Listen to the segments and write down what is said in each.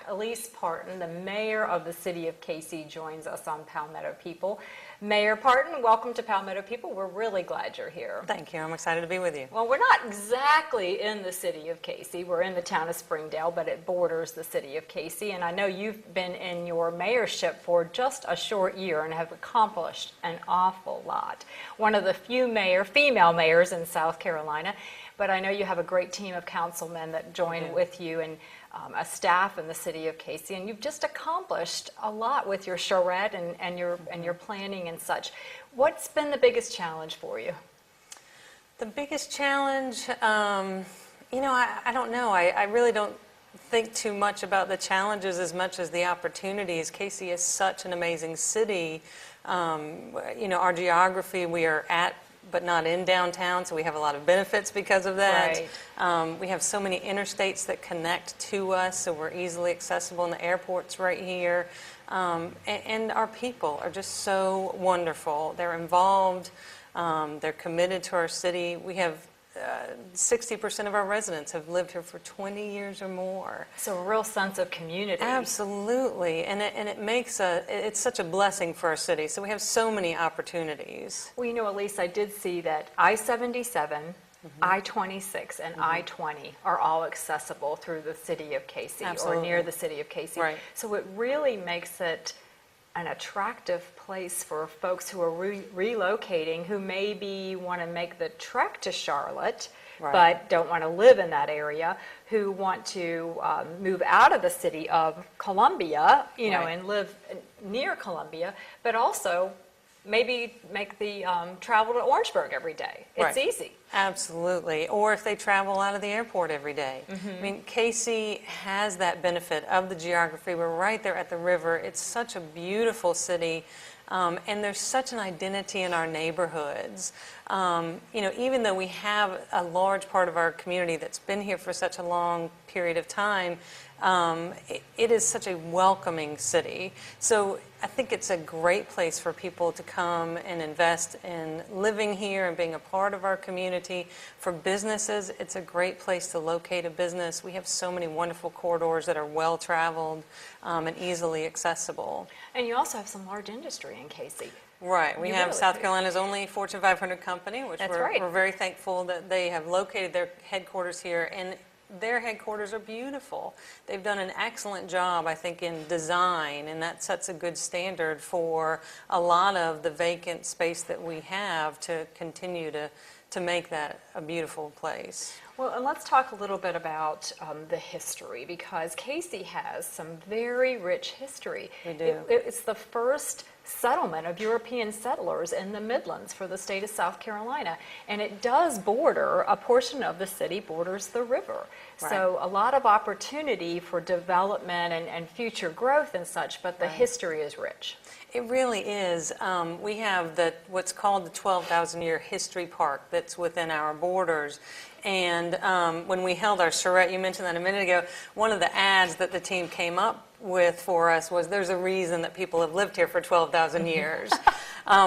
Elise Partin, the mayor of the city of Casey, joins us on Palmetto People. Mayor Partin, welcome to Palmetto People. We're really glad you're here. Thank you. I'm excited to be with you. Well, we're not exactly in the city of Casey. We're in the town of Springdale, but it borders the city of Casey. And I know you've been in your mayorship for just a short year and have accomplished an awful lot. One of the few female mayors in South Carolina. But I know you have a great team of councilmen that join with you and a staff in the city of Casey, and you've just accomplished a lot with your charrette and your planning and such. What's been the biggest challenge for you? The biggest challenge, I don't know. I really don't think too much about the challenges as much as the opportunities. Casey is such an amazing city. Our geography, we are at but not in downtown, so we have a lot of benefits because of that. Right. We have so many interstates that connect to us, so we're easily accessible, and the airport's right here. And our people are just so wonderful. They're involved, they're committed to our city. We have 60% of our residents have lived here for 20 years or more. So a real sense of community. Absolutely, and it makes it's such a blessing for our city. So we have so many opportunities. Well, Elise, I did see that I-77, I-26, and I-20 are all accessible through the city of Casey or near the city of Casey. Right. So it really makes it an attractive place for folks who are relocating, who maybe want to make the trek to Charlotte, but don't want to live in that area, who want to move out of the city of Columbia, and live near Columbia, but also maybe make the travel to Orangeburg every day. It's easy. Absolutely. Or if they travel out of the airport every day. I mean, Casey has that benefit of the geography. We're right there at the river. It's such a beautiful city. And there's such an identity in our neighborhoods. Even though we have a large part of our community that's been here for such a long period of time, it is such a welcoming city. So I think it's a great place for people to come and invest in living here and being a part of our community. For businesses, it's a great place to locate a business. We have so many wonderful corridors that are well-traveled and easily accessible. And you also have some large industry in Casey. Right. We have South Carolina's only Fortune 500 company, which we're very thankful that they have located their headquarters here. And their headquarters are beautiful. They've done an excellent job, I think, in design, and that sets a good standard for a lot of the vacant space that we have to continue to make that a beautiful place. Well, and let's talk a little bit about the history, because Casey has some very rich history. We do. It's the first settlement of European settlers in the Midlands for the state of South Carolina, and it does border, a portion of the city borders the river. Right. So a lot of opportunity for development and future growth and such, but the history is rich. It really is. We have what's called the 12,000-year history park that's within our borders. And when we held our charrette, you mentioned that a minute ago, one of the ads that the team came up with for us was, there's a reason that people have lived here for 12,000 years,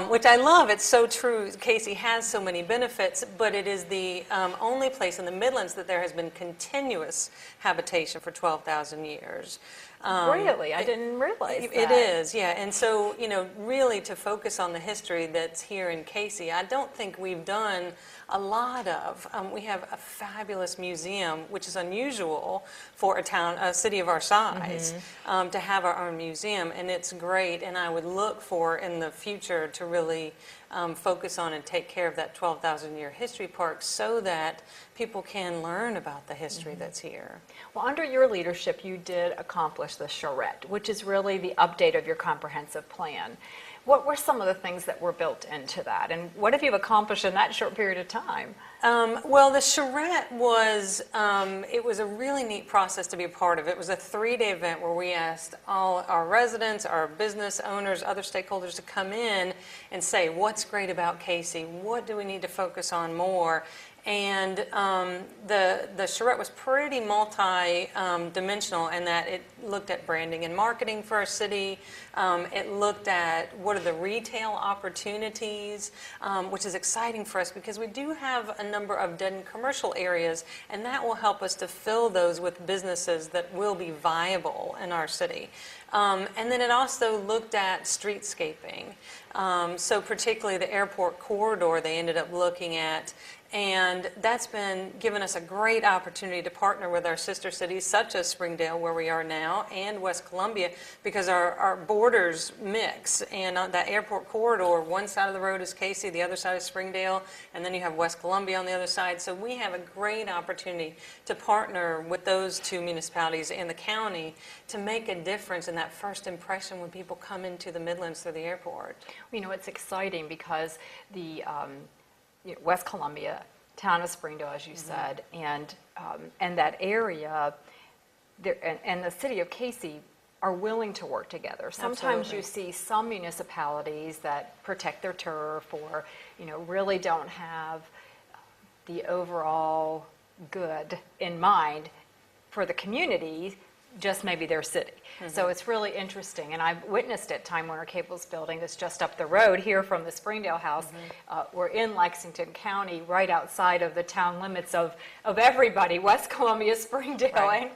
which I love. It's so true. Casey has so many benefits, but it is the only place in the Midlands that there has been continuous habitation for 12,000 years. Really? I didn't realize that. It is, yeah. And so, really to focus on the history that's here in Casey, I don't think we've done a lot of. We have a fabulous museum, which is unusual for a city of our size, to have our own museum, and it's great. And I would look for in the future to really focus on and take care of that 12,000-year history park so that people can learn about the history that's here. Well, under your leadership, you did accomplish the charrette, which is really the update of your comprehensive plan. What were some of the things that were built into that, and what have you accomplished in that short period of time? Well, the charrette was, it was a really neat process to be a part of. It was a 3-day event where we asked all our residents, our business owners, other stakeholders to come in and say, what's great about Casey? What do we need to focus on more? And the charrette was pretty multi-dimensional in that it looked at branding and marketing for our city. It looked at what are the retail opportunities, which is exciting for us because we do have a number of dead commercial areas, and that will help us to fill those with businesses that will be viable in our city. And then it also looked at streetscaping. So particularly the airport corridor they ended up looking at, and that's been given us a great opportunity to partner with our sister cities such as Springdale, where we are now, and West Columbia, because our borders mix. And on that airport corridor, one side of the road is Casey, the other side is Springdale, and then you have West Columbia on the other side. So we have a great opportunity to partner with those two municipalities and the county to make a difference in that first impression when people come into the Midlands through the airport. You know, it's exciting because the West Columbia, town of Springdale, as you said, and that area, and the city of Casey are willing to work together. Sometimes Absolutely. you see some municipalities that protect their turf or, really don't have the overall good in mind for the community, just maybe their city. So it's really interesting, and I've witnessed it. Time Warner Cable's building is just up the road here from the Springdale house. We're in Lexington County, right outside of the town limits of everybody, West Columbia, Springdale, Right.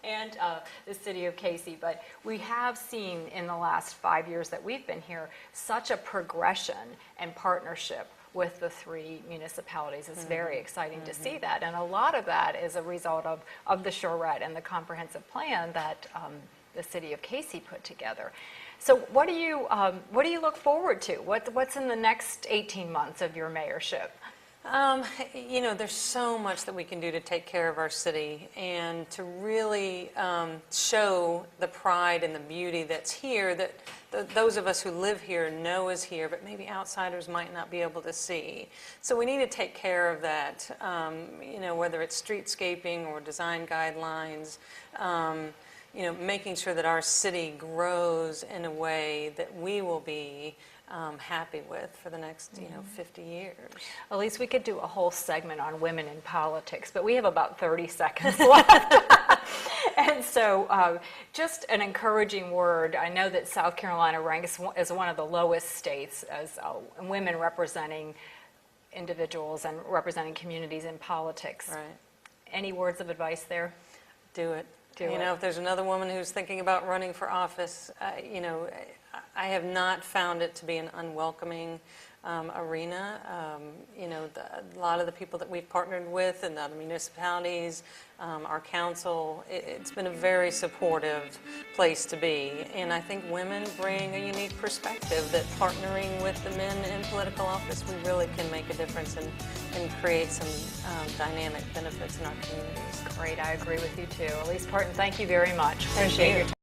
and the city of Casey. But we have seen in the last 5 years that we've been here such a progression and partnership with the three municipalities. It's very exciting to see that, and a lot of that is a result of the charrette and the comprehensive plan that the city of Casey put together. So what do you look forward to? What's in the next 18 months of your mayorship? There's so much that we can do to take care of our city and to really show the pride and the beauty that's here that those of us who live here know is here, but maybe outsiders might not be able to see. So we need to take care of that, whether it's streetscaping or design guidelines, making sure that our city grows in a way that we will be happy with for the next 50 years. Elise, we could do a whole segment on women in politics, but we have about 30 seconds left. And so just an encouraging word. I know that South Carolina ranks as one of the lowest states as women representing individuals and representing communities in politics. Right. Any words of advice there? Do it. Do it. If there's another woman who's thinking about running for office, I have not found it to be an unwelcoming arena. A lot of the people that we've partnered with and the other municipalities, our council, it's been a very supportive place to be. And I think women bring a unique perspective that partnering with the men in political office, we really can make a difference and create some dynamic benefits in our communities. Great, I agree with you too. Elise Partin, thank you very much. Thank Appreciate you. your time.